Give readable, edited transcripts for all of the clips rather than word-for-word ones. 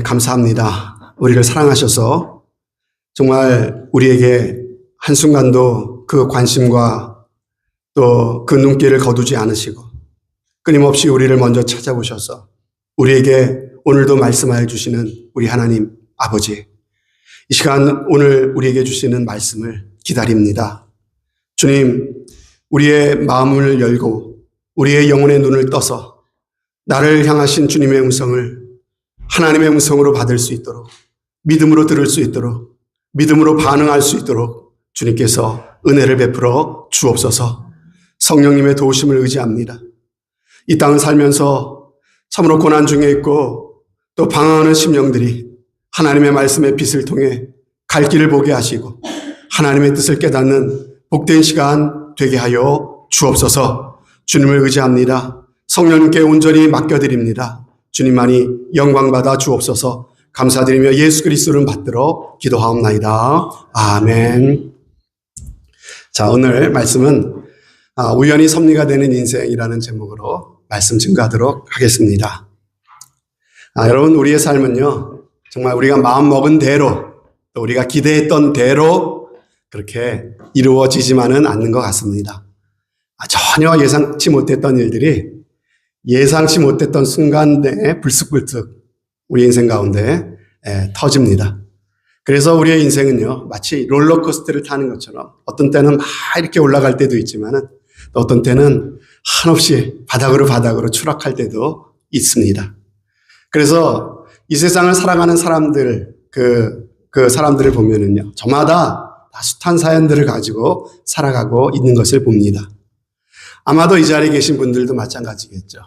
감사합니다. 우리를 사랑하셔서 정말 우리에게 한순간도 그 관심과 또 그 눈길을 거두지 않으시고 끊임없이 우리를 먼저 찾아오셔서 우리에게 오늘도 말씀하여 주시는 우리 하나님 아버지, 이 시간 오늘 우리에게 주시는 말씀을 기다립니다. 주님, 우리의 마음을 열고 우리의 영혼의 눈을 떠서 나를 향하신 주님의 음성을 하나님의 음성으로 받을 수 있도록, 믿음으로 들을 수 있도록, 믿음으로 반응할 수 있도록 주님께서 은혜를 베풀어 주옵소서. 성령님의 도우심을 의지합니다. 이 땅을 살면서 참으로 고난 중에 있고 또 방황하는 심령들이 하나님의 말씀의 빛을 통해 갈 길을 보게 하시고 하나님의 뜻을 깨닫는 복된 시간 되게 하여 주옵소서. 주님을 의지합니다. 성령님께 온전히 맡겨드립니다. 주님만이 영광받아 주옵소서. 감사드리며 예수 그리스도를 받들어 기도하옵나이다. 아멘. 자, 오늘 말씀은 우연히 섭리가 되는 인생이라는 제목으로 말씀 증거하도록 하겠습니다. 여러분, 우리의 삶은요, 정말 우리가 마음 먹은 대로 또 우리가 기대했던 대로 그렇게 이루어지지만은 않는 것 같습니다. 전혀 예상치 못했던 일들이 예상치 못했던 순간에 불쑥불쑥 우리 인생 가운데 터집니다. 그래서 우리의 인생은요, 마치 롤러코스터를 타는 것처럼 어떤 때는 막 이렇게 올라갈 때도 있지만은 또 어떤 때는 한없이 바닥으로 추락할 때도 있습니다. 그래서 이 세상을 살아가는 사람들, 그 사람들을 보면은요, 저마다 다 숱한 사연들을 가지고 살아가고 있는 것을 봅니다. 아마도 이 자리에 계신 분들도 마찬가지겠죠.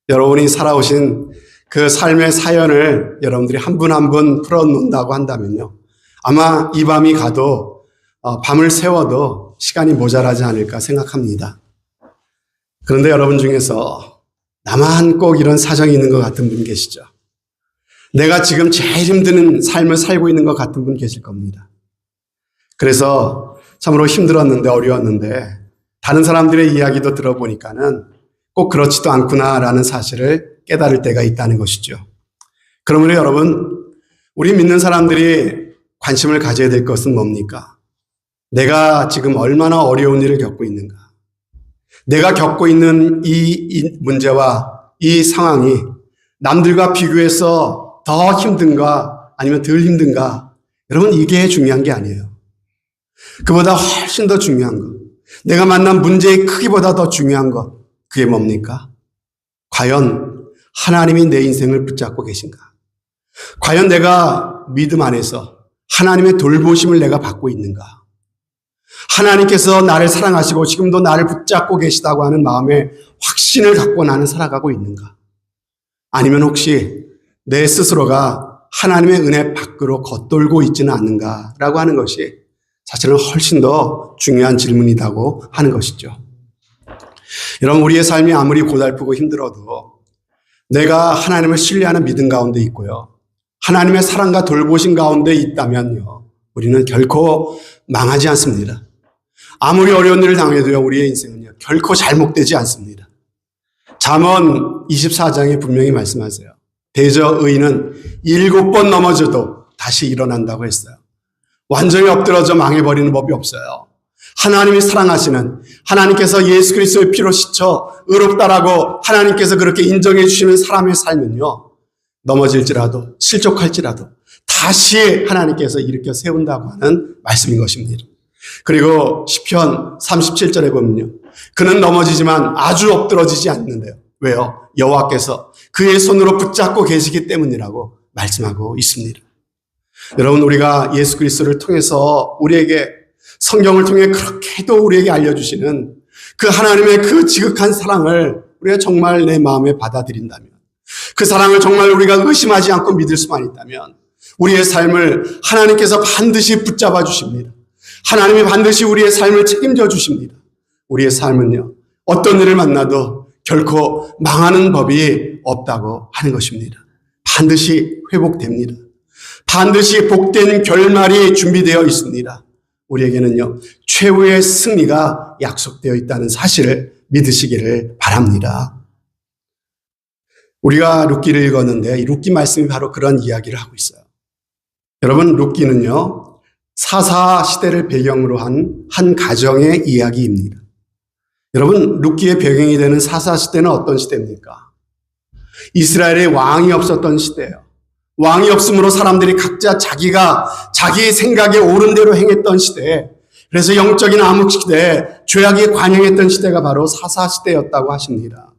여러분이 살아오신 그 삶의 사연을 여러분들이 한 분 한 분 풀어놓는다고 한다면요, 아마 이 밤이 가도 밤을 새워도 시간이 모자라지 않을까 생각합니다. 그런데 여러분 중에서 나만 꼭 이런 사정이 있는 것 같은 분 계시죠? 내가 지금 제일 힘든 삶을 살고 있는 것 같은 분 계실 겁니다. 그래서 참으로 힘들었는데 어려웠는데 다른 사람들의 이야기도 들어보니까는 꼭 그렇지도 않구나라는 사실을 깨달을 때가 있다는 것이죠. 그러므로 여러분, 우리 믿는 사람들이 관심을 가져야 될 것은 뭡니까? 내가 지금 얼마나 어려운 일을 겪고 있는가? 내가 겪고 있는 이 문제와 이 상황이 남들과 비교해서 더 힘든가 아니면 덜 힘든가? 여러분, 이게 중요한 게 아니에요. 그보다 훨씬 더 중요한 것, 내가 만난 문제의 크기보다 더 중요한 것, 그게 뭡니까? 과연 하나님이 내 인생을 붙잡고 계신가? 과연 내가 믿음 안에서 하나님의 돌보심을 내가 받고 있는가? 하나님께서 나를 사랑하시고 지금도 나를 붙잡고 계시다고 하는 마음의 확신을 갖고 나는 살아가고 있는가? 아니면 혹시 내 스스로가 하나님의 은혜 밖으로 겉돌고 있지는 않는가라고 하는 것이 사실은 훨씬 더 중요한 질문이라고 하는 것이죠. 여러분, 우리의 삶이 아무리 고달프고 힘들어도 내가 하나님을 신뢰하는 믿음 가운데 있고요, 하나님의 사랑과 돌보심 가운데 있다면요, 우리는 결코 망하지 않습니다. 아무리 어려운 일을 당해도요, 우리의 인생은요, 결코 잘못되지 않습니다. 잠언 24장에 분명히 말씀하세요. 대저 의인은 7번 넘어져도 다시 일어난다고 했어요. 완전히 엎드러져 망해버리는 법이 없어요. 하나님이 사랑하시는, 하나님께서 예수 그리스도의 피로 씻어 의롭다라고 하나님께서 그렇게 인정해 주시는 사람의 삶은요, 넘어질지라도 실족할지라도 다시 하나님께서 일으켜 세운다고 하는 말씀인 것입니다. 그리고 시편 37절에 보면요, 그는 넘어지지만 아주 엎드러지지 않는데요. 왜요? 여호와께서 그의 손으로 붙잡고 계시기 때문이라고 말씀하고 있습니다. 여러분, 우리가 예수 그리스도를 통해서 우리에게 성경을 통해 그렇게도 우리에게 알려주시는 그 하나님의 그 지극한 사랑을 우리가 정말 내 마음에 받아들인다면, 그 사랑을 정말 우리가 의심하지 않고 믿을 수만 있다면 우리의 삶을 하나님께서 반드시 붙잡아 주십니다. 하나님이 반드시 우리의 삶을 책임져 주십니다. 우리의 삶은요, 어떤 일을 만나도 결코 망하는 법이 없다고 하는 것입니다. 반드시 회복됩니다. 반드시 복된 결말이 준비되어 있습니다. 우리에게는요, 최후의 승리가 약속되어 있다는 사실을 믿으시기를 바랍니다. 우리가 룻기를 읽었는데 이 룻기 말씀이 바로 그런 이야기를 하고 있어요. 여러분, 룻기는요, 사사 시대를 배경으로 한 가정의 이야기입니다. 여러분, 룻기의 배경이 되는 사사 시대는 어떤 시대입니까? 이스라엘에 왕이 없었던 시대예요. 왕이 없으므로 사람들이 각자 자기 생각에 옳은 대로 행했던 시대. 그래서 영적인 암흑 시대, 죄악이 관영했던 시대가 바로 사사 시대였다고 하십니다.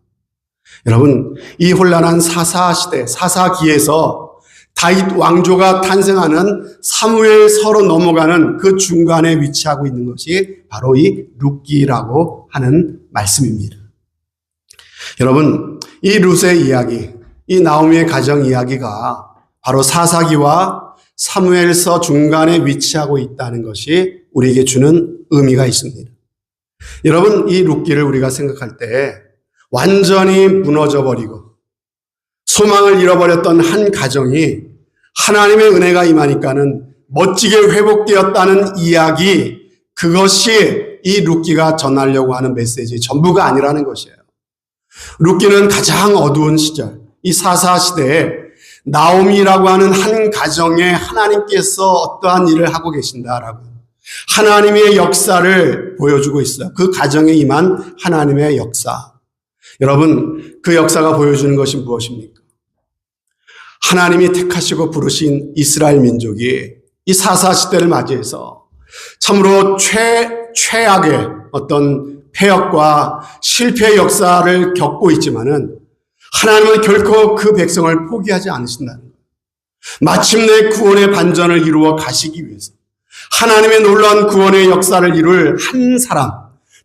여러분, 이 혼란한 사사 시대, 사사기에서 다윗 왕조가 탄생하는 사무엘서로 넘어가는 그 중간에 위치하고 있는 것이 바로 이 룻기라고 하는 말씀입니다. 여러분, 이 룻의 이야기, 이 나오미의 가정 이야기가 바로 사사기와 사무엘서 중간에 위치하고 있다는 것이 우리에게 주는 의미가 있습니다. 여러분, 이 룻기를 우리가 생각할 때 완전히 무너져버리고 소망을 잃어버렸던 한 가정이 하나님의 은혜가 임하니까는 멋지게 회복되었다는 이야기, 그것이 이 룻기가 전하려고 하는 메시지의 전부가 아니라는 것이에요. 룻기는 가장 어두운 시절, 이 사사 시대에 나오미라고 하는 한 가정에 하나님께서 어떠한 일을 하고 계신다라고 하나님의 역사를 보여주고 있어요. 그 가정에 임한 하나님의 역사. 여러분, 그 역사가 보여주는 것이 무엇입니까? 하나님이 택하시고 부르신 이스라엘 민족이 이 사사 시대를 맞이해서 참으로 최악의 어떤 폐역과 실패의 역사를 겪고 있지만은 하나님은 결코 그 백성을 포기하지 않으신다는 거예요. 마침내 구원의 반전을 이루어 가시기 위해서 하나님의 놀라운 구원의 역사를 이룰 한 사람,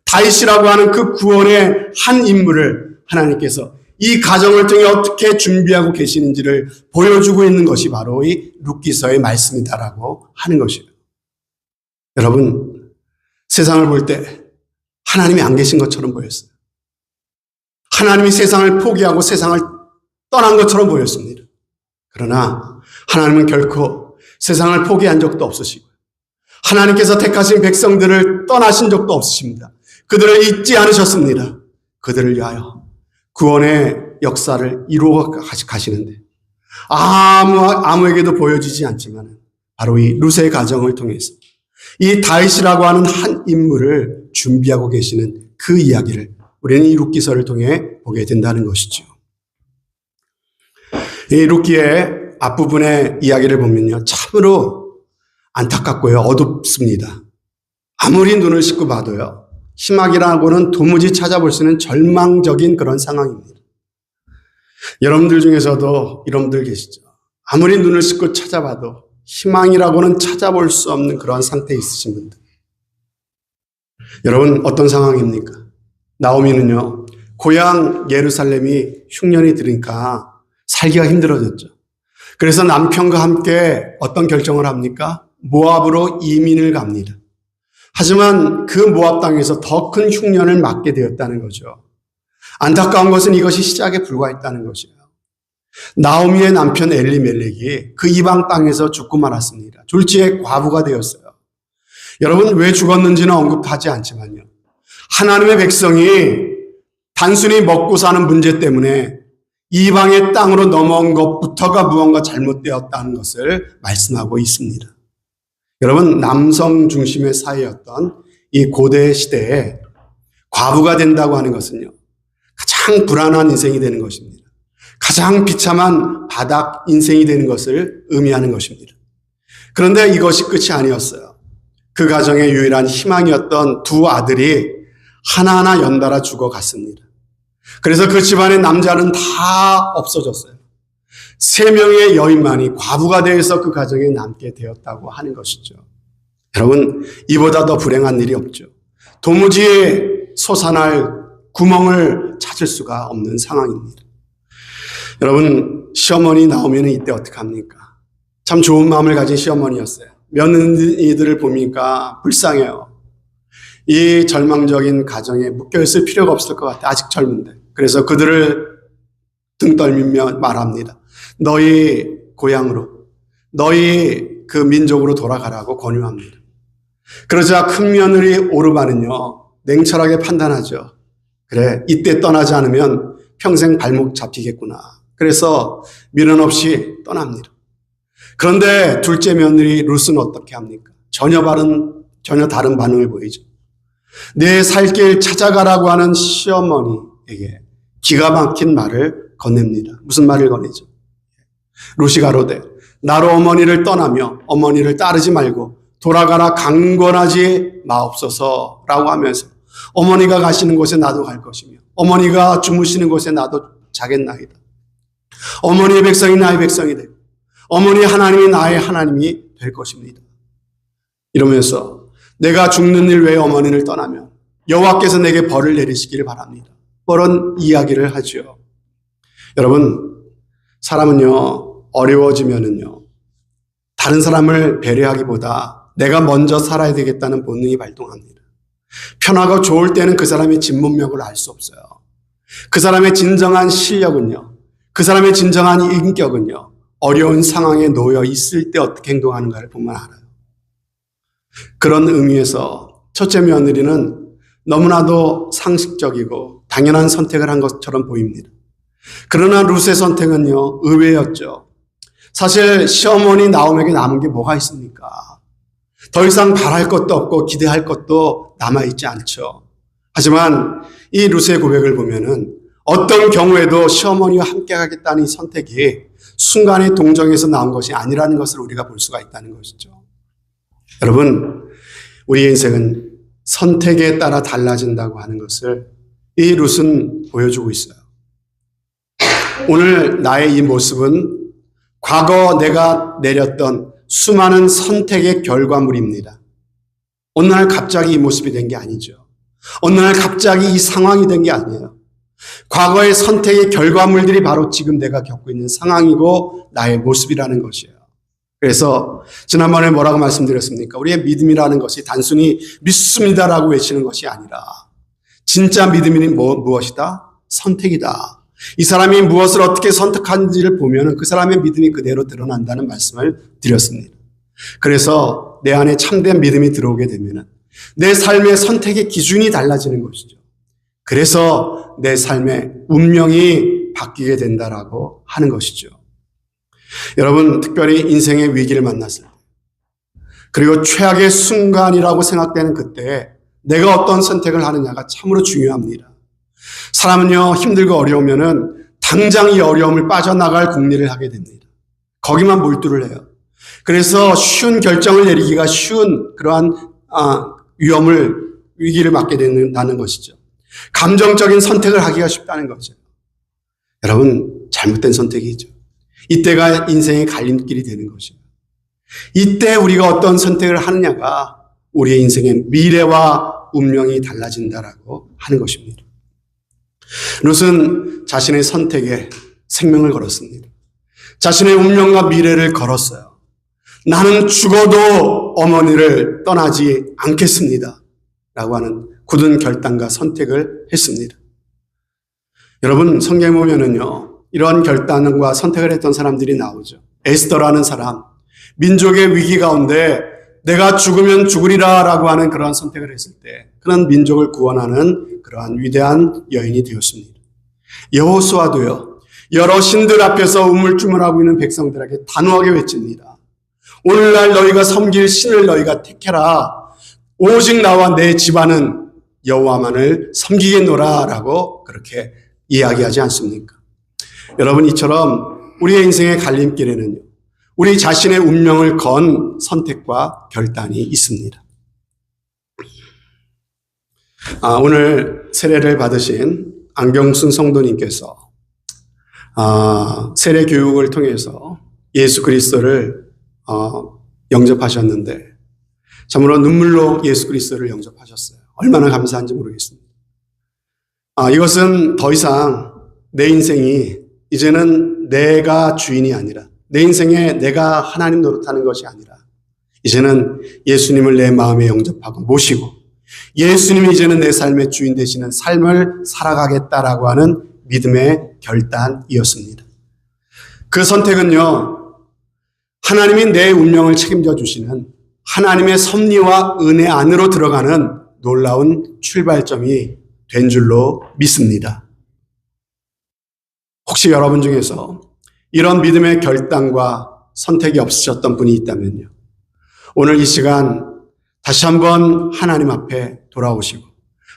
다윗이라고 하는 그 구원의 한 인물을 하나님께서 이 가정을 통해 어떻게 준비하고 계시는지를 보여주고 있는 것이 바로 이 룻기서의 말씀이다라고 하는 것이에요. 여러분, 세상을 볼 때 하나님이 안 계신 것처럼 보였어요. 하나님이 세상을 포기하고 세상을 떠난 것처럼 보였습니다. 그러나 하나님은 결코 세상을 포기한 적도 없으시고 하나님께서 택하신 백성들을 떠나신 적도 없으십니다. 그들을 잊지 않으셨습니다. 그들을 위하여 구원의 역사를 이루어 가시는데 아무에게도 보여지지 않지만 바로 이 룻의 가정을 통해서 이 다윗이라고 하는 한 인물을 준비하고 계시는 그 이야기를 우리는 이 룻기서를 통해 보게 된다는 것이죠. 이 룻기의 앞부분의 이야기를 보면요, 참으로 안타깝고요, 어둡습니다. 아무리 눈을 씻고 봐도요, 희망이라고는 도무지 찾아볼 수 있는 절망적인 그런 상황입니다. 여러분들 중에서도 이런 분들 계시죠. 아무리 눈을 씻고 찾아봐도 희망이라고는 찾아볼 수 없는 그런 상태에 있으신 분들. 여러분, 어떤 상황입니까? 나오미는요, 고향 예루살렘이 흉년이 들으니까 살기가 힘들어졌죠. 그래서 남편과 함께 어떤 결정을 합니까? 모압으로 이민을 갑니다. 하지만 그 모압 땅에서 더 큰 흉년을 맞게 되었다는 거죠. 안타까운 것은 이것이 시작에 불과했다는 것이에요. 나오미의 남편 엘리멜렉이 그 이방 땅에서 죽고 말았습니다. 졸지에 과부가 되었어요. 여러분, 왜 죽었는지는 언급하지 않지만요, 하나님의 백성이 단순히 먹고 사는 문제 때문에 이방의 땅으로 넘어온 것부터가 무언가 잘못되었다는 것을 말씀하고 있습니다. 여러분, 남성 중심의 사회였던 이 고대 시대에 과부가 된다고 하는 것은요, 가장 불안한 인생이 되는 것입니다. 가장 비참한 바닥 인생이 되는 것을 의미하는 것입니다. 그런데 이것이 끝이 아니었어요. 그 가정의 유일한 희망이었던 두 아들이 하나하나 연달아 죽어갔습니다. 그래서 그 집안의 남자는 다 없어졌어요. 3명의 여인만이 과부가 되어서 그 가정에 남게 되었다고 하는 것이죠. 여러분, 이보다 더 불행한 일이 없죠. 도무지 솟아날 구멍을 찾을 수가 없는 상황입니다. 여러분, 시어머니 나오면 이때 어떻게 합니까? 참 좋은 마음을 가진 시어머니였어요. 며느리들을 보니까 불쌍해요. 이 절망적인 가정에 묶여있을 필요가 없을 것 같아. 아직 젊은데. 그래서 그들을 등 떨미며 말합니다. 너희 고향으로, 너희 그 민족으로 돌아가라고 권유합니다. 그러자 큰 며느리 오르바는요, 냉철하게 판단하죠. 그래, 이때 떠나지 않으면 평생 발목 잡히겠구나. 그래서 미련 없이 떠납니다. 그런데 둘째 며느리 룻은 어떻게 합니까? 전혀 다른 반응을 보이죠. 내 살 길 찾아가라고 하는 시어머니에게 기가 막힌 말을 건넵니다. 무슨 말을 건네죠? 룻이 가로되 나로 어머니를 떠나며 어머니를 따르지 말고 돌아가라 강권하지 마옵소서라고 하면서 어머니가 가시는 곳에 나도 갈 것이며 어머니가 주무시는 곳에 나도 자겠나이다. 어머니의 백성이 나의 백성이 되고 어머니 하나님이 나의 하나님이 될 것입니다. 이러면서 내가 죽는 일 외에 어머니를 떠나면 여호와께서 내게 벌을 내리시기를 바랍니다. 그런 이야기를 하죠. 여러분, 사람은요, 어려워지면은요, 다른 사람을 배려하기보다 내가 먼저 살아야 되겠다는 본능이 발동합니다. 편하고 좋을 때는 그 사람의 진문명을 알 수 없어요. 그 사람의 진정한 실력은요, 그 사람의 진정한 인격은요, 어려운 상황에 놓여 있을 때 어떻게 행동하는가를 보면 알아요. 그런 의미에서 첫째 며느리는 너무나도 상식적이고 당연한 선택을 한 것처럼 보입니다. 그러나 룻의 선택은요, 의외였죠. 사실 시어머니 나옴에게 남은 게 뭐가 있습니까? 더 이상 바랄 것도 없고 기대할 것도 남아있지 않죠. 하지만 이 룻의 고백을 보면은 어떤 경우에도 시어머니와 함께 하겠다는 이 선택이 순간의 동정에서 나온 것이 아니라는 것을 우리가 볼 수가 있다는 것이죠. 여러분, 우리의 인생은 선택에 따라 달라진다고 하는 것을 이 룻은 보여주고 있어요. 오늘 나의 이 모습은 과거 내가 내렸던 수많은 선택의 결과물입니다. 어느 날 갑자기 이 모습이 된 게 아니죠. 어느 날 갑자기 이 상황이 된 게 아니에요. 과거의 선택의 결과물들이 바로 지금 내가 겪고 있는 상황이고 나의 모습이라는 것이에요. 그래서 지난번에 뭐라고 말씀드렸습니까? 우리의 믿음이라는 것이 단순히 믿습니다라고 외치는 것이 아니라 진짜 믿음이 무엇이다? 선택이다. 이 사람이 무엇을 어떻게 선택하는지를 보면 그 사람의 믿음이 그대로 드러난다는 말씀을 드렸습니다. 그래서 내 안에 참된 믿음이 들어오게 되면 내 삶의 선택의 기준이 달라지는 것이죠. 그래서 내 삶의 운명이 바뀌게 된다라고 하는 것이죠. 여러분, 특별히 인생의 위기를 만났을 때, 그리고 최악의 순간이라고 생각되는 그때 내가 어떤 선택을 하느냐가 참으로 중요합니다. 사람은요, 힘들고 어려우면은 당장 이 어려움을 빠져나갈 궁리를 하게 됩니다. 거기만 몰두를 해요. 그래서 쉬운 결정을 내리기가 쉬운 그러한 위기를 맞게 된다는 것이죠. 감정적인 선택을 하기가 쉽다는 거죠. 여러분, 잘못된 선택이죠. 이때가 인생의 갈림길이 되는 것이에요. 이때 우리가 어떤 선택을 하느냐가 우리의 인생의 미래와 운명이 달라진다라고 하는 것입니다. 룻은 자신의 선택에 생명을 걸었습니다. 자신의 운명과 미래를 걸었어요. 나는 죽어도 어머니를 떠나지 않겠습니다. 라고 하는 굳은 결단과 선택을 했습니다. 여러분, 성경에 보면은요, 이런 결단과 선택을 했던 사람들이 나오죠. 에스더라는 사람, 민족의 위기 가운데 내가 죽으면 죽으리라 라고 하는 그러한 선택을 했을 때 그런 민족을 구원하는 그러한 위대한 여인이 되었습니다. 여호수아도요, 여러 신들 앞에서 우물쭈물하고 있는 백성들에게 단호하게 외칩니다. 오늘날 너희가 섬길 신을 너희가 택해라. 오직 나와 내 집안은 여호와만을 섬기겠노라 라고 그렇게 이야기하지 않습니까? 여러분, 이처럼 우리의 인생의 갈림길에는요, 우리 자신의 운명을 건 선택과 결단이 있습니다. 오늘 세례를 받으신 안경순 성도님께서 세례 교육을 통해서 예수 그리스도를 영접하셨는데 참으로 눈물로 예수 그리스도를 영접하셨어요. 얼마나 감사한지 모르겠습니다. 이것은 더 이상 내 인생이 이제는 내가 주인이 아니라 내 인생에 내가 하나님 노릇하는 것이 아니라 이제는 예수님을 내 마음에 영접하고 모시고 예수님이 이제는 내 삶의 주인 되시는 삶을 살아가겠다라고 하는 믿음의 결단이었습니다. 그 선택은요, 하나님이 내 운명을 책임져 주시는 하나님의 섭리와 은혜 안으로 들어가는 놀라운 출발점이 된 줄로 믿습니다. 혹시 여러분 중에서 이런 믿음의 결단과 선택이 없으셨던 분이 있다면요. 오늘 이 시간 다시 한번 하나님 앞에 돌아오시고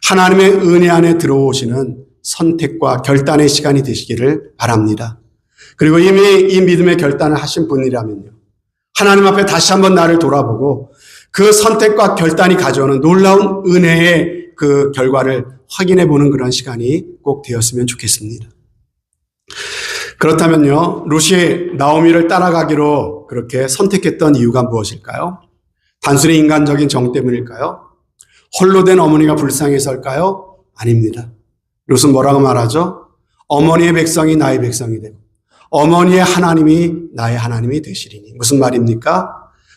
하나님의 은혜 안에 들어오시는 선택과 결단의 시간이 되시기를 바랍니다. 그리고 이미 이 믿음의 결단을 하신 분이라면요. 하나님 앞에 다시 한번 나를 돌아보고 그 선택과 결단이 가져오는 놀라운 은혜의 그 결과를 확인해 보는 그런 시간이 꼭 되었으면 좋겠습니다. 그렇다면요, 룻이 나오미를 따라가기로 그렇게 선택했던 이유가 무엇일까요? 단순히 인간적인 정 때문일까요? 홀로 된 어머니가 불쌍해서일까요? 아닙니다. 룻은 뭐라고 말하죠? 어머니의 백성이 나의 백성이 되고 어머니의 하나님이 나의 하나님이 되시리니. 무슨 말입니까?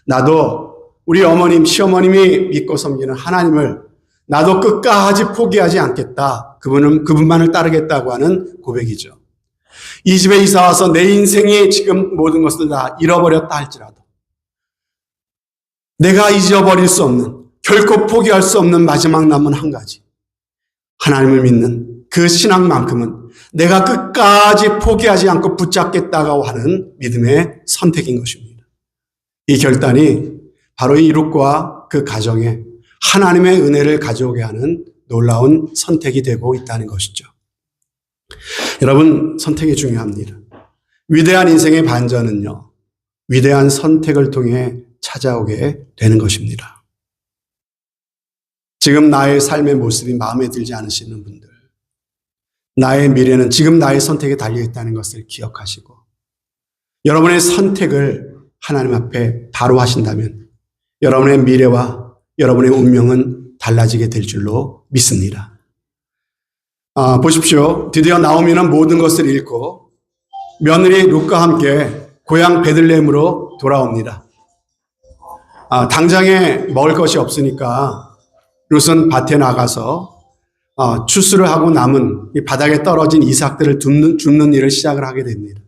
나도 우리 어머님, 시어머님이 믿고 섬기는 하나님을 나도 끝까지 포기하지 않겠다. 그분만을 따르겠다고 하는 고백이죠. 이 집에 이사 와서 내 인생이 지금 모든 것을 다 잃어버렸다 할지라도 내가 잊어버릴 수 없는, 결코 포기할 수 없는 마지막 남은 한 가지. 하나님을 믿는 그 신앙만큼은 내가 끝까지 포기하지 않고 붙잡겠다고 하는 믿음의 선택인 것입니다. 이 결단이 바로 이 룻과 그 가정에 하나님의 은혜를 가져오게 하는 놀라운 선택이 되고 있다는 것이죠. 여러분, 선택이 중요합니다. 위대한 인생의 반전은요, 위대한 선택을 통해 찾아오게 되는 것입니다. 지금 나의 삶의 모습이 마음에 들지 않으시는 분들, 나의 미래는 지금 나의 선택에 달려있다는 것을 기억하시고 여러분의 선택을 하나님 앞에 바로 하신다면 여러분의 미래와 여러분의 운명은 달라지게 될 줄로 믿습니다. 보십시오. 드디어 나오미는 모든 것을 잃고 며느리 룻과 함께 고향 베들레헴으로 돌아옵니다. 당장에 먹을 것이 없으니까 룻은 밭에 나가서 추수를 하고 남은 이 바닥에 떨어진 이삭들을 줍는 일을 시작을 하게 됩니다.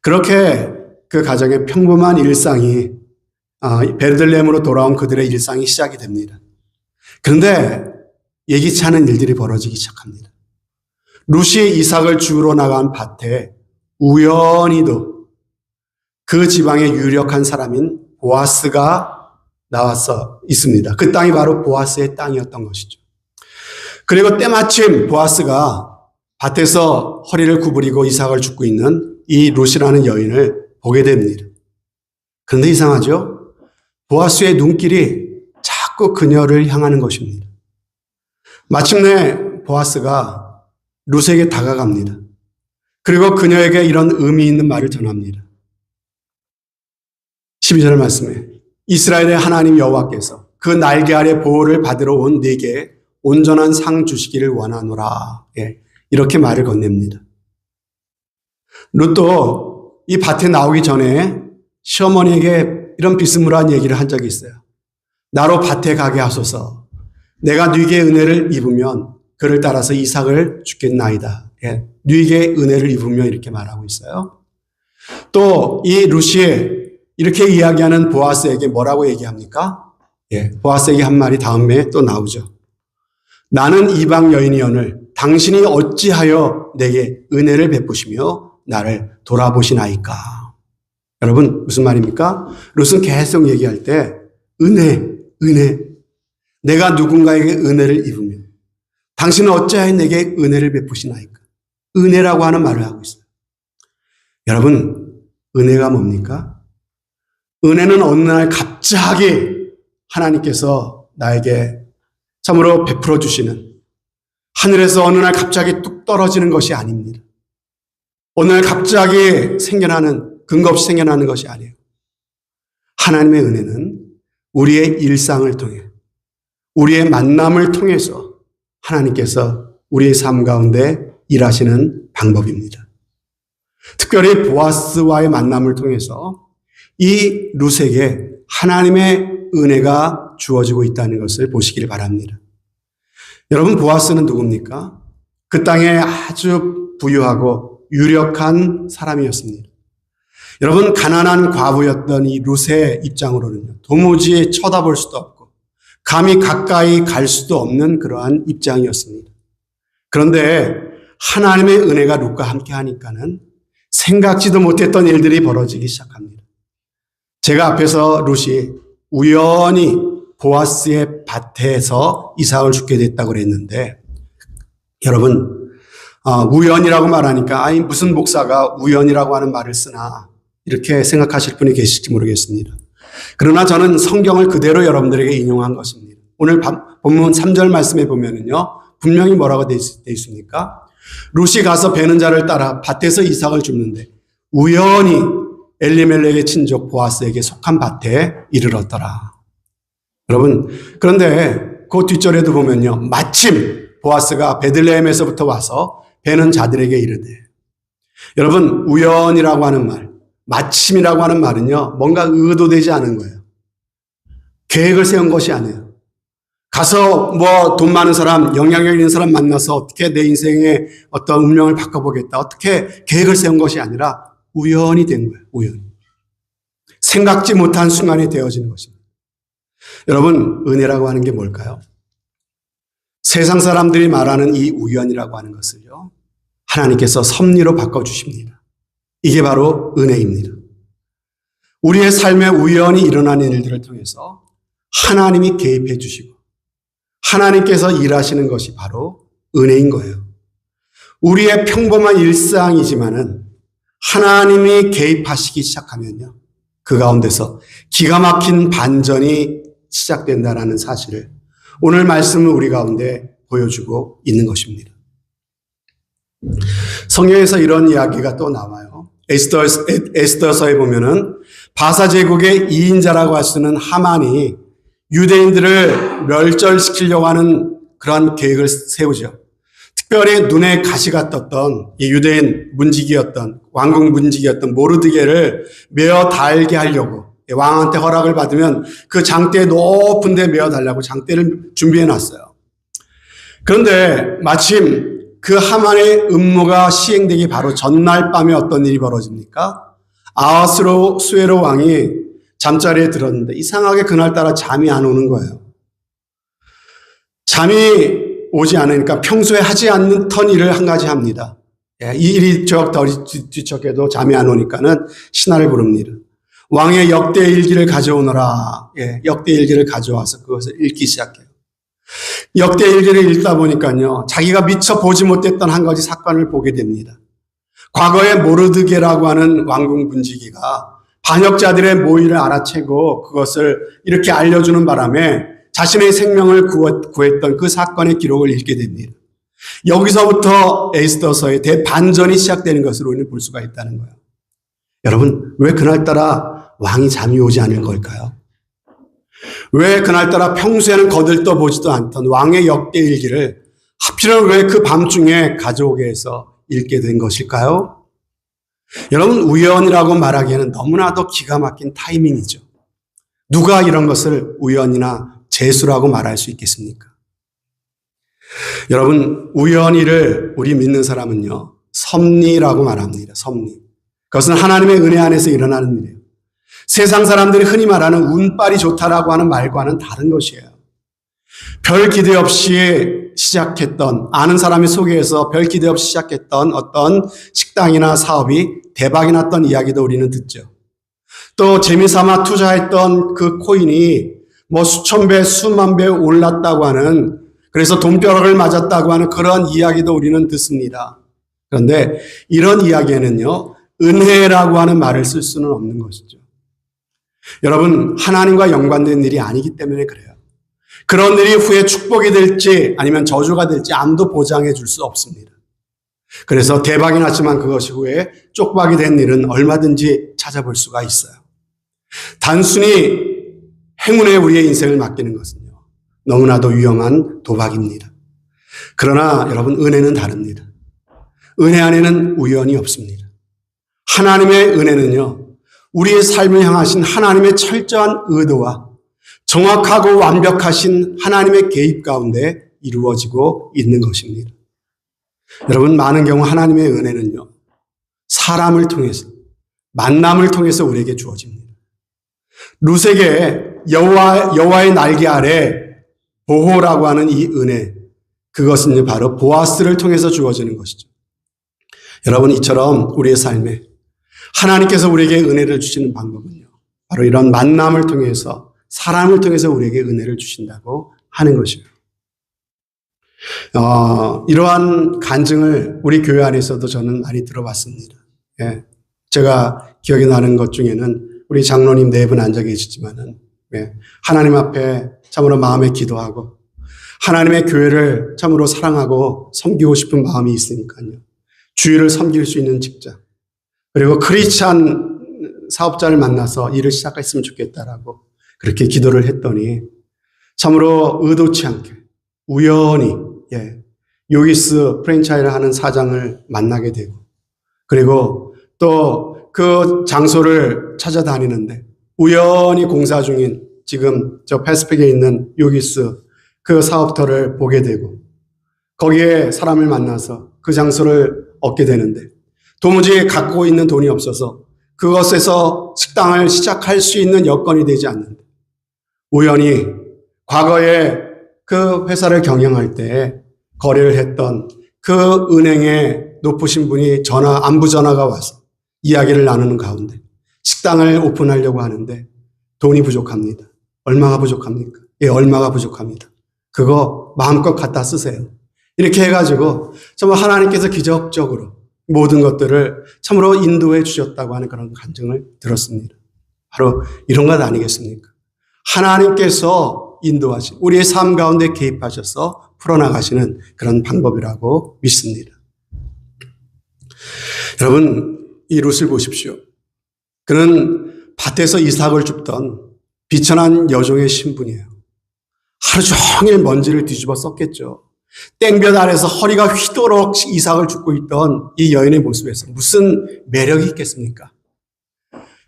그렇게 그 가정의 평범한 일상이 베들레헴으로 돌아온 그들의 일상이 시작이 됩니다. 그런데 예기치 않은 일들이 벌어지기 시작합니다. 룻이 이삭을 주우러 나간 밭에 우연히도 그 지방의 유력한 사람인 보아스가 나와서 있습니다. 그 땅이 바로 보아스의 땅이었던 것이죠. 그리고 때마침 보아스가 밭에서 허리를 구부리고 이삭을 줍고 있는 이 룻이라는 여인을 보게 됩니다. 그런데 이상하죠? 보아스의 눈길이 자꾸 그녀를 향하는 것입니다. 마침내 보아스가 룻에게 다가갑니다. 그리고 그녀에게 이런 의미 있는 말을 전합니다. 12절 말씀에 이스라엘의 하나님 여호와께서 그 날개 아래 보호를 받으러 온 네게 온전한 상 주시기를 원하노라. 이렇게 말을 건넵니다. 룻도 이 밭에 나오기 전에 시어머니에게 이런 비스무리한 얘기를 한 적이 있어요. 나로 밭에 가게 하소서. 내가 네게 은혜를 입으면 그를 따라서 이삭을 주겠나이다. 네게 은혜를 입으며 이렇게 말하고 있어요. 또 이 룻이 이렇게 이야기하는 보아스에게 뭐라고 얘기합니까? 보아스에게 한 말이 다음에 또 나오죠. 나는 이방 여인이오늘 당신이 어찌하여 내게 은혜를 베푸시며 나를 돌아보시나이까. 여러분 무슨 말입니까? 룻은 계속 얘기할 때 은혜. 내가 누군가에게 은혜를 입으며 당신은 어찌하여 내게 은혜를 베푸시나이까. 은혜라고 하는 말을 하고 있어요. 여러분 은혜가 뭡니까? 은혜는 어느 날 갑자기 하나님께서 나에게 참으로 베풀어 주시는 하늘에서 어느 날 갑자기 뚝 떨어지는 것이 아닙니다. 어느 날 갑자기 생겨나는 근거 없이 생겨나는 것이 아니에요. 하나님의 은혜는 우리의 일상을 통해 우리의 만남을 통해서 하나님께서 우리의 삶 가운데 일하시는 방법입니다. 특별히 보아스와의 만남을 통해서 이 룻에게 하나님의 은혜가 주어지고 있다는 것을 보시길 바랍니다. 여러분 보아스는 누굽니까? 그 땅에 아주 부유하고 유력한 사람이었습니다. 여러분 가난한 과부였던 이 룻의 입장으로는 도무지 쳐다볼 수도 없고 감히 가까이 갈 수도 없는 그러한 입장이었습니다. 그런데 하나님의 은혜가 룻과 함께 하니까는 생각지도 못했던 일들이 벌어지기 시작합니다. 제가 앞에서 룻이 우연히 보아스의 밭에서 이삭을 주게 됐다고 그랬는데, 여러분, 우연이라고 말하니까 아니 무슨 목사가 우연이라고 하는 말을 쓰나 이렇게 생각하실 분이 계실지 모르겠습니다. 그러나 저는 성경을 그대로 여러분들에게 인용한 것입니다. 오늘 본문 3절 말씀에 보면은요, 분명히 뭐라고 되어 있습니까? 룻이 가서 베는 자를 따라 밭에서 이삭을 줍는데 우연히 엘리멜렉의 친족 보아스에게 속한 밭에 이르렀더라. 여러분, 그런데 그 뒷절에도 보면요, 마침 보아스가 베들레헴에서부터 와서 베는 자들에게 이르되, 여러분, 우연이라고 하는 말, 마침이라고 하는 말은요, 뭔가 의도되지 않은 거예요. 계획을 세운 것이 아니에요. 가서 뭐 돈 많은 사람, 영향력 있는 사람 만나서 어떻게 내 인생의 어떤 운명을 바꿔보겠다, 어떻게 계획을 세운 것이 아니라 우연히 된 거예요. 우연히. 생각지 못한 순간이 되어지는 것입니다. 여러분, 은혜라고 하는 게 뭘까요? 세상 사람들이 말하는 이 우연이라고 하는 것을요, 하나님께서 섭리로 바꿔주십니다. 이게 바로 은혜입니다. 우리의 삶에 우연히 일어나는 일들을 통해서 하나님이 개입해 주시고 하나님께서 일하시는 것이 바로 은혜인 거예요. 우리의 평범한 일상이지만은 하나님이 개입하시기 시작하면요, 그 가운데서 기가 막힌 반전이 시작된다는 사실을 오늘 말씀은 우리 가운데 보여주고 있는 것입니다. 성경에서 이런 이야기가 또 나와요. 에스더서에 보면은 바사 제국의 2인자라고 할 수 있는 하만이 유대인들을 멸절시키려고 하는 그런 계획을 세우죠. 특별히 눈에 가시가 떴던 이 유대인 문지기였던, 왕궁 문지기였던 모르드게를 메어 달게 하려고, 왕한테 허락을 받으면 그 장대 높은 데 메어 달라고 장대를 준비해 놨어요. 그런데 마침 그 하만의 음모가 시행되기 바로 전날 밤에 어떤 일이 벌어집니까? 아하수에로 왕이 잠자리에 들었는데 이상하게 그날따라 잠이 안 오는 거예요. 잠이 오지 않으니까 평소에 하지 않던 일을 한 가지 합니다. 이 일이 뒤척해도 잠이 안 오니까는 신하를 부릅니다. 왕의 역대일기를 가져오너라. 역대일기를 가져와서 그것을 읽기 시작해요. 역대일기를 읽다 보니까요, 자기가 미처 보지 못했던 한 가지 사건을 보게 됩니다. 과거에 모르드게라고 하는 왕궁 문지기가 반역자들의 모의를 알아채고 그것을 이렇게 알려주는 바람에 자신의 생명을 구했던 그 사건의 기록을 읽게 됩니다. 여기서부터 에스더서의 대반전이 시작되는 것을 우리는 볼 수가 있다는 거예요. 여러분, 왜 그날따라 왕이 잠이 오지 않을 걸까요? 왜 그날따라 평소에는 거들떠 보지도 않던 왕의 역대일기를 하필은 왜 그 밤중에 가져오게 해서 읽게 된 것일까요? 여러분, 우연이라고 말하기에는 너무나도 기가 막힌 타이밍이죠. 누가 이런 것을 우연이나 재수라고 말할 수 있겠습니까? 여러분, 우연히를 우리 믿는 사람은요, 섭리라고 말합니다. 섭리. 그것은 하나님의 은혜 안에서 일어나는 일이에요. 세상 사람들이 흔히 말하는 운빨이 좋다라고 하는 말과는 다른 것이에요. 별 기대 없이 시작했던, 아는 사람이 소개해서 별 기대 없이 시작했던 어떤 식당이나 사업이 대박이 났던 이야기도 우리는 듣죠. 또 재미삼아 투자했던 그 코인이 뭐 수천 배, 수만 배 올랐다고 하는, 그래서 돈벼락을 맞았다고 하는 그런 이야기도 우리는 듣습니다. 그런데 이런 이야기에는요, 은혜라고 하는 말을 쓸 수는 없는 것이죠. 여러분, 하나님과 연관된 일이 아니기 때문에 그래요. 그런 일이 후에 축복이 될지 아니면 저주가 될지 아무도 보장해 줄 수 없습니다. 그래서 대박이 났지만 그것이 후에 쪽박이 된 일은 얼마든지 찾아볼 수가 있어요. 단순히 행운에 우리의 인생을 맡기는 것은요, 너무나도 위험한 도박입니다. 그러나 여러분, 은혜는 다릅니다. 은혜 안에는 우연이 없습니다. 하나님의 은혜는요, 우리의 삶을 향하신 하나님의 철저한 의도와 정확하고 완벽하신 하나님의 개입 가운데 이루어지고 있는 것입니다. 여러분, 많은 경우 하나님의 은혜는요, 사람을 통해서, 만남을 통해서 우리에게 주어집니다. 룻에게 여호와의 날개 아래 보호라고 하는 이 은혜, 그것은 바로 보아스를 통해서 주어지는 것이죠. 여러분, 이처럼 우리의 삶에 하나님께서 우리에게 은혜를 주시는 방법은요, 바로 이런 만남을 통해서, 사람을 통해서 우리에게 은혜를 주신다고 하는 것이에요. 이러한 간증을 우리 교회 안에서도 저는 많이 들어봤습니다. 예. 제가 기억이 나는 것 중에는 우리 장로님 4분 앉아 계시지만은, 예. 하나님 앞에 참으로 마음에 기도하고 하나님의 교회를 참으로 사랑하고 섬기고 싶은 마음이 있으니까요. 주위를 섬길 수 있는 직장, 그리고 크리스찬 사업자를 만나서 일을 시작했으면 좋겠다라고 그렇게 기도를 했더니 참으로 의도치 않게 우연히 요기스 프랜차이즈를 하는 사장을 만나게 되고, 그리고 또 그 장소를 찾아다니는데 우연히 공사 중인 지금 저 패스픽에 있는 요기스 그 사업터를 보게 되고, 거기에 사람을 만나서 그 장소를 얻게 되는데 도무지 갖고 있는 돈이 없어서 그것에서 식당을 시작할 수 있는 여건이 되지 않는데, 우연히 과거에 그 회사를 경영할 때 거래를 했던 그 은행의 높으신 분이 안부 전화가 와서 이야기를 나누는 가운데 식당을 오픈하려고 하는데 돈이 부족합니다. 얼마가 부족합니까? 예, 얼마가 부족합니다. 그거 마음껏 갖다 쓰세요. 이렇게 해가지고 정말 하나님께서 기적적으로 모든 것들을 참으로 인도해 주셨다고 하는 그런 간증을 들었습니다. 바로 이런 것 아니겠습니까? 하나님께서 인도하신, 우리의 삶 가운데 개입하셔서 풀어나가시는 그런 방법이라고 믿습니다. 여러분, 이 룻을 보십시오. 그는 밭에서 이삭을 줍던 비천한 여종의 신분이에요. 하루 종일 먼지를 뒤집어 썼겠죠. 땡볕 아래서 허리가 휘도록 이삭을 줍고 있던 이 여인의 모습에서 무슨 매력이 있겠습니까?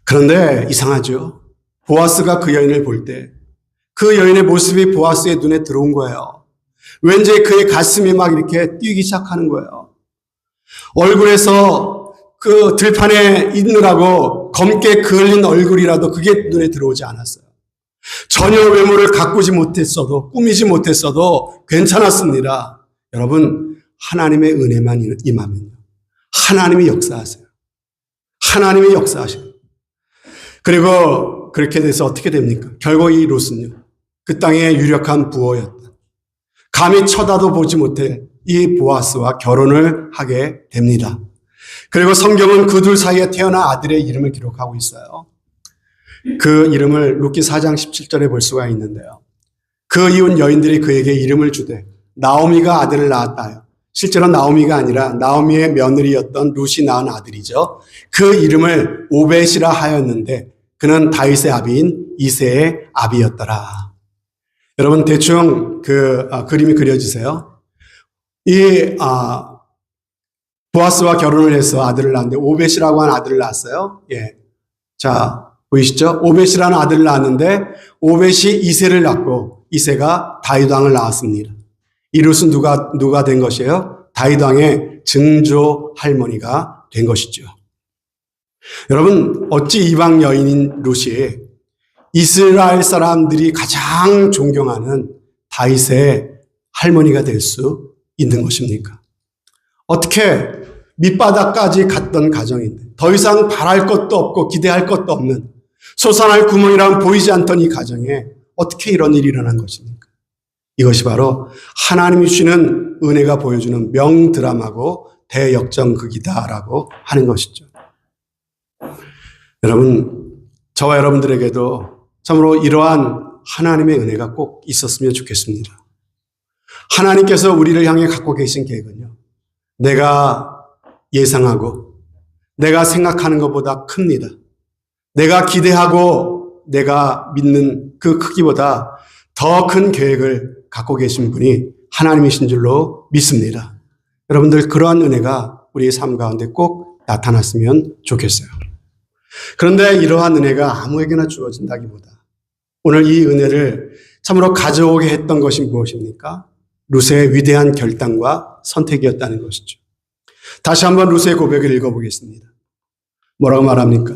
그런데 이상하죠. 보아스가 그 여인을 볼 때 그 여인의 모습이 보아스의 눈에 들어온 거예요. 왠지 그의 가슴이 막 이렇게 뛰기 시작하는 거예요. 얼굴에서 그 들판에 있느라고 검게 그을린 얼굴이라도 그게 눈에 들어오지 않았어요. 전혀 외모를 가꾸지 못했어도, 꾸미지 못했어도 괜찮았습니다. 여러분, 하나님의 은혜만 임하면요, 하나님이 역사하세요. 하나님이 역사하세요. 그리고 그렇게 돼서 어떻게 됩니까? 결국 이 롯은요, 그 땅의 유력한 부호였다. 감히 쳐다도 보지 못해 이 보아스와 결혼을 하게 됩니다. 그리고 성경은 그 둘 사이에 태어난 아들의 이름을 기록하고 있어요. 그 이름을 룻기 4장 17절에 볼 수가 있는데요. 그 이웃 여인들이 그에게 이름을 주되 나오미가 아들을 낳았다요. 실제로 나오미가 아니라 나오미의 며느리였던 룻이 낳은 아들이죠. 그 이름을 오벳이라 하였는데 그는 다윗의 아비인 이새의 아비였더라. 여러분, 대충 그림이 그려지세요? 보아스와 결혼을 해서 아들을 낳았는데 오벳이라고 하는 아들을 낳았어요. 예. 자, 보이시죠? 오벳이라는 아들을 낳았는데 오벳이 이새를 낳고 이새가 다윗 왕을 낳았습니다. 이 룻은 누가 된 것이에요? 다윗 왕의 증조 할머니가 된 것이죠. 여러분, 어찌 이방 여인인 룻이 이스라엘 사람들이 가장 존경하는 다윗의 할머니가 될 수 있는 것입니까? 어떻게 밑바닥까지 갔던 가정인데 더 이상 바랄 것도 없고 기대할 것도 없는 솟아날 구멍이란 보이지 않던 이 가정에 어떻게 이런 일이 일어난 것입니까? 이것이 바로 하나님이 주시는 은혜가 보여주는 명드라마고 대역전극이다라고 하는 것이죠. 여러분, 저와 여러분들에게도 참으로 이러한 하나님의 은혜가 꼭 있었으면 좋겠습니다. 하나님께서 우리를 향해 갖고 계신 계획은요, 내가 예상하고 내가 생각하는 것보다 큽니다. 내가 기대하고 내가 믿는 그 크기보다 더 큰 계획을 갖고 계신 분이 하나님이신 줄로 믿습니다. 여러분들, 그러한 은혜가 우리의 삶 가운데 꼭 나타났으면 좋겠어요. 그런데 이러한 은혜가 아무에게나 주어진다기보다 오늘 이 은혜를 참으로 가져오게 했던 것이 무엇입니까? 룻의 위대한 결단과 선택이었다는 것이죠. 다시 한번 룻의 고백을 읽어보겠습니다. 뭐라고 말합니까?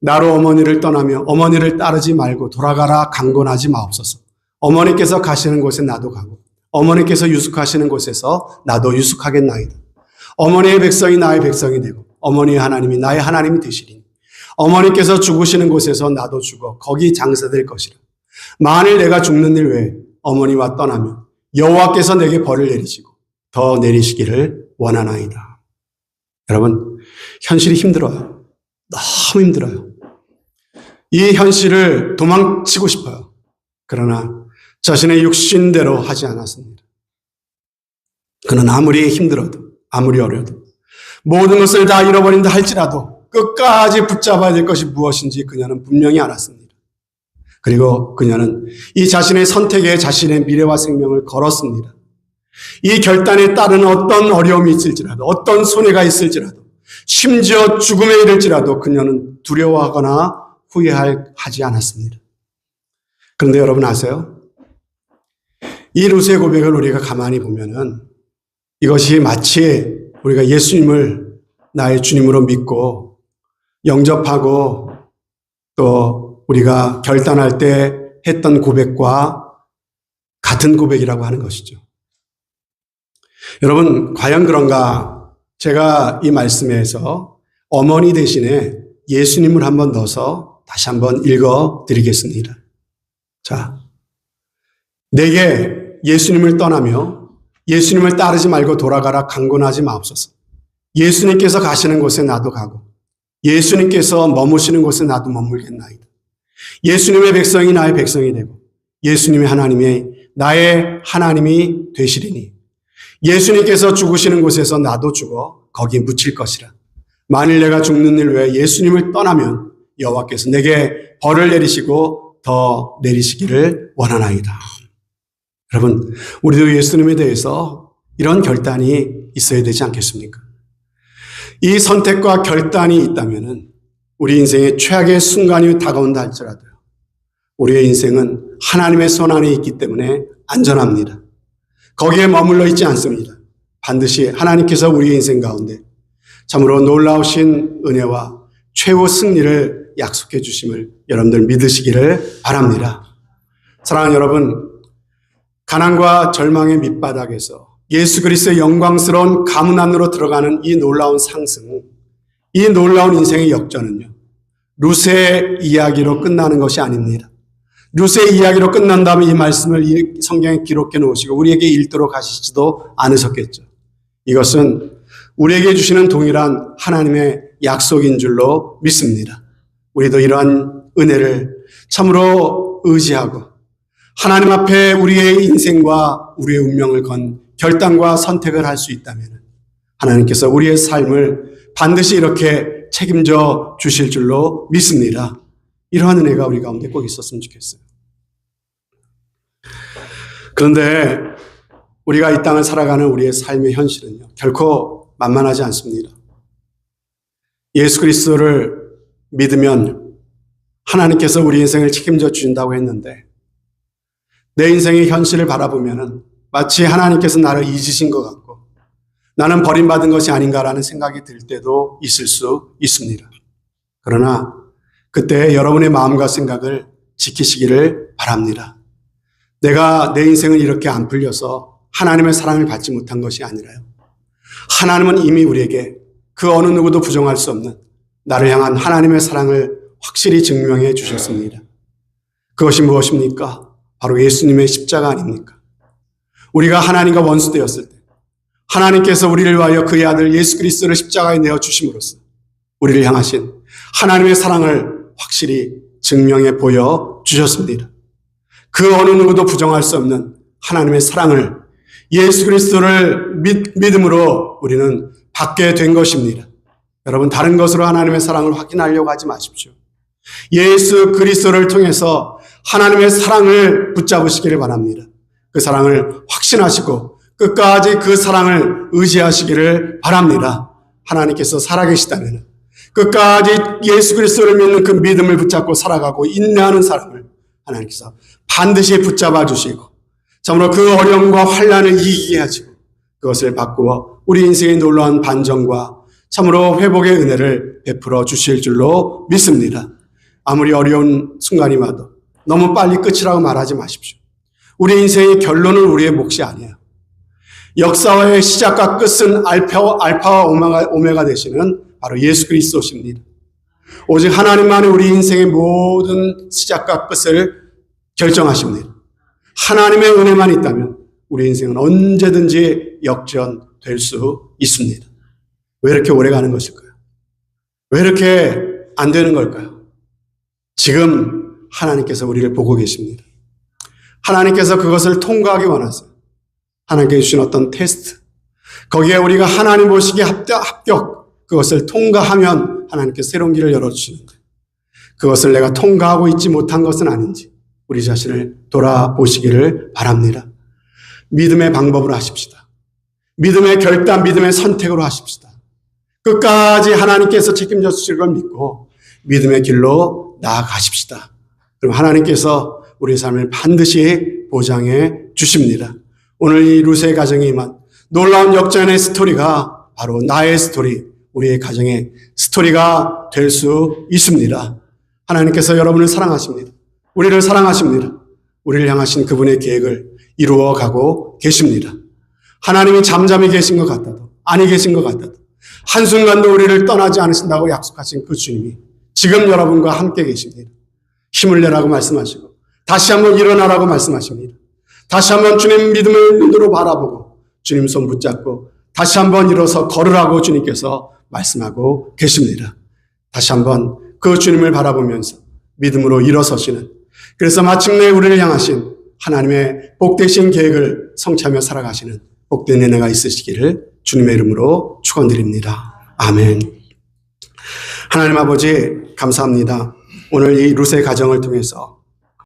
나로 어머니를 떠나며 어머니를 따르지 말고 돌아가라 강권하지 마옵소서. 어머니께서 가시는 곳에 나도 가고 어머니께서 유숙하시는 곳에서 나도 유숙하겠나이다. 어머니의 백성이 나의 백성이 되고 어머니의 하나님이 나의 하나님이 되시리니 어머니께서 죽으시는 곳에서 나도 죽어 거기 장사될 것이라. 만일 내가 죽는 일 외에 어머니와 떠나면 여호와께서 내게 벌을 내리시고 더 내리시기를 원하나이다. 여러분, 현실이 힘들어요. 너무 힘들어요. 이 현실을 도망치고 싶어요. 그러나 자신의 육신대로 하지 않았습니다. 그는 아무리 힘들어도 아무리 어려도 모든 것을 다 잃어버린다 할지라도 끝까지 붙잡아야 될 것이 무엇인지 그녀는 분명히 알았습니다. 그리고 그녀는 이 자신의 선택에 자신의 미래와 생명을 걸었습니다. 이 결단에 따른 어떤 어려움이 있을지라도 어떤 손해가 있을지라도 심지어 죽음에 이를지라도 그녀는 두려워하거나 후회하지 않았습니다. 그런데 여러분 아세요? 이 루스의 고백을 우리가 가만히 보면은 이것이 마치 우리가 예수님을 나의 주님으로 믿고 영접하고 또 우리가 결단할 때 했던 고백과 같은 고백이라고 하는 것이죠. 여러분, 과연 그런가? 제가 이 말씀에서 어머니 대신에 예수님을 한번 넣어서 다시 한번 읽어 드리겠습니다. 자, 내게 예수님을 떠나며 예수님을 따르지 말고 돌아가라 강권하지 마옵소서. 예수님께서 가시는 곳에 나도 가고 예수님께서 머무시는 곳에 나도 머물겠나이다. 예수님의 백성이 나의 백성이 되고 예수님의 하나님이 나의 하나님이 되시리니 예수님께서 죽으시는 곳에서 나도 죽어 거기 묻힐 것이라. 만일 내가 죽는 일 외에 예수님을 떠나면 여호와께서 내게 벌을 내리시고 더 내리시기를 원하나이다. 여러분, 우리도 예수님에 대해서 이런 결단이 있어야 되지 않겠습니까? 이 선택과 결단이 있다면 우리 인생의 최악의 순간이 다가온다 할지라도요, 우리의 인생은 하나님의 손 안에 있기 때문에 안전합니다. 거기에 머물러 있지 않습니다. 반드시 하나님께서 우리의 인생 가운데 참으로 놀라우신 은혜와 최후 승리를 약속해 주심을 여러분들 믿으시기를 바랍니다. 사랑하는 여러분, 가난과 절망의 밑바닥에서 예수 그리스도의 영광스러운 가문 안으로 들어가는 이 놀라운 상승, 이 놀라운 인생의 역전은요, 루스의 이야기로 끝나는 것이 아닙니다. 루스의 이야기로 끝난다면 이 말씀을 성경에 기록해 놓으시고 우리에게 읽도록 하시지도 않으셨겠죠. 이것은 우리에게 주시는 동일한 하나님의 약속인 줄로 믿습니다. 우리도 이러한 은혜를 참으로 의지하고 하나님 앞에 우리의 인생과 우리의 운명을 건 결단과 선택을 할 수 있다면 하나님께서 우리의 삶을 반드시 이렇게 책임져 주실 줄로 믿습니다. 이러한 은혜가 우리 가운데 꼭 있었으면 좋겠어요. 그런데 우리가 이 땅을 살아가는 우리의 삶의 현실은요, 결코 만만하지 않습니다. 예수 그리스도를 믿으면 하나님께서 우리 인생을 책임져 주신다고 했는데 내 인생의 현실을 바라보면 마치 하나님께서 나를 잊으신 것 같고 나는 버림받은 것이 아닌가라는 생각이 들 때도 있을 수 있습니다. 그러나 그때 여러분의 마음과 생각을 지키시기를 바랍니다. 내가 내 인생을 이렇게 안 풀려서 하나님의 사랑을 받지 못한 것이 아니라요, 하나님은 이미 우리에게 그 어느 누구도 부정할 수 없는 나를 향한 하나님의 사랑을 확실히 증명해 주셨습니다. 그것이 무엇입니까? 바로 예수님의 십자가 아닙니까? 우리가 하나님과 원수되었을 때 하나님께서 우리를 위하여 그의 아들 예수 그리스도를 십자가에 내어 주심으로써 우리를 향하신 하나님의 사랑을 확실히 증명해 보여 주셨습니다. 그 어느 누구도 부정할 수 없는 하나님의 사랑을 예수 그리스도를 믿음으로 우리는 받게 된 것입니다. 여러분, 다른 것으로 하나님의 사랑을 확인하려고 하지 마십시오. 예수 그리스도를 통해서 하나님의 사랑을 붙잡으시기를 바랍니다. 그 사랑을 확신하시고 끝까지 그 사랑을 의지하시기를 바랍니다. 하나님께서 살아계시다면 끝까지 예수 그리스도를 믿는 그 믿음을 붙잡고 살아가고 인내하는 사람을 하나님께서 반드시 붙잡아 주시고 참으로 그 어려움과 환난을 이기게 하시고 그것을 바꾸어 우리 인생의 놀라운 반전과 참으로 회복의 은혜를 베풀어 주실 줄로 믿습니다. 아무리 어려운 순간이 와도 너무 빨리 끝이라고 말하지 마십시오. 우리 인생의 결론은 우리의 몫이 아니에요. 역사의 시작과 끝은 알파와 오메가 되시는 바로 예수 그리스도십니다. 오직 하나님만이 우리 인생의 모든 시작과 끝을 결정하십니다. 하나님의 은혜만 있다면 우리 인생은 언제든지 역전될 수 있습니다. 왜 이렇게 오래 가는 것일까요? 왜 이렇게 안 되는 걸까요? 지금 하나님께서 우리를 보고 계십니다. 하나님께서 그것을 통과하기 원하세요. 하나님께서 주신 어떤 테스트, 거기에 우리가 하나님 보시기에 합격, 그것을 통과하면 하나님께서 새로운 길을 열어주시는 거예요. 그것을 내가 통과하고 있지 못한 것은 아닌지 우리 자신을 돌아보시기를 바랍니다. 믿음의 방법으로 하십시다. 믿음의 결단, 믿음의 선택으로 하십시다. 끝까지 하나님께서 책임져 주실 걸 믿고 믿음의 길로 나아가십시다. 그럼 하나님께서 우리의 삶을 반드시 보장해 주십니다. 오늘 이 루세 가정에 임한 놀라운 역전의 스토리가 바로 나의 스토리, 우리의 가정의 스토리가 될 수 있습니다. 하나님께서 여러분을 사랑하십니다. 우리를 사랑하십니다. 우리를 향하신 그분의 계획을 이루어가고 계십니다. 하나님이 잠잠히 계신 것 같아도 아니 계신 것 같아도 한순간도 우리를 떠나지 않으신다고 약속하신 그 주님이 지금 여러분과 함께 계십니다. 힘을 내라고 말씀하시고 다시 한번 일어나라고 말씀하십니다. 다시 한번 주님 믿음의 눈으로 바라보고 주님 손 붙잡고 다시 한번 일어서 걸으라고 주님께서 말씀하고 계십니다. 다시 한번 그 주님을 바라보면서 믿음으로 일어서시는, 그래서 마침내 우리를 향하신 하나님의 복되신 계획을 성취하며 살아가시는 복된 은혜가 있으시기를 주님의 이름으로 축원드립니다. 아멘. 하나님 아버지 감사합니다. 오늘 이 루세 가정을 통해서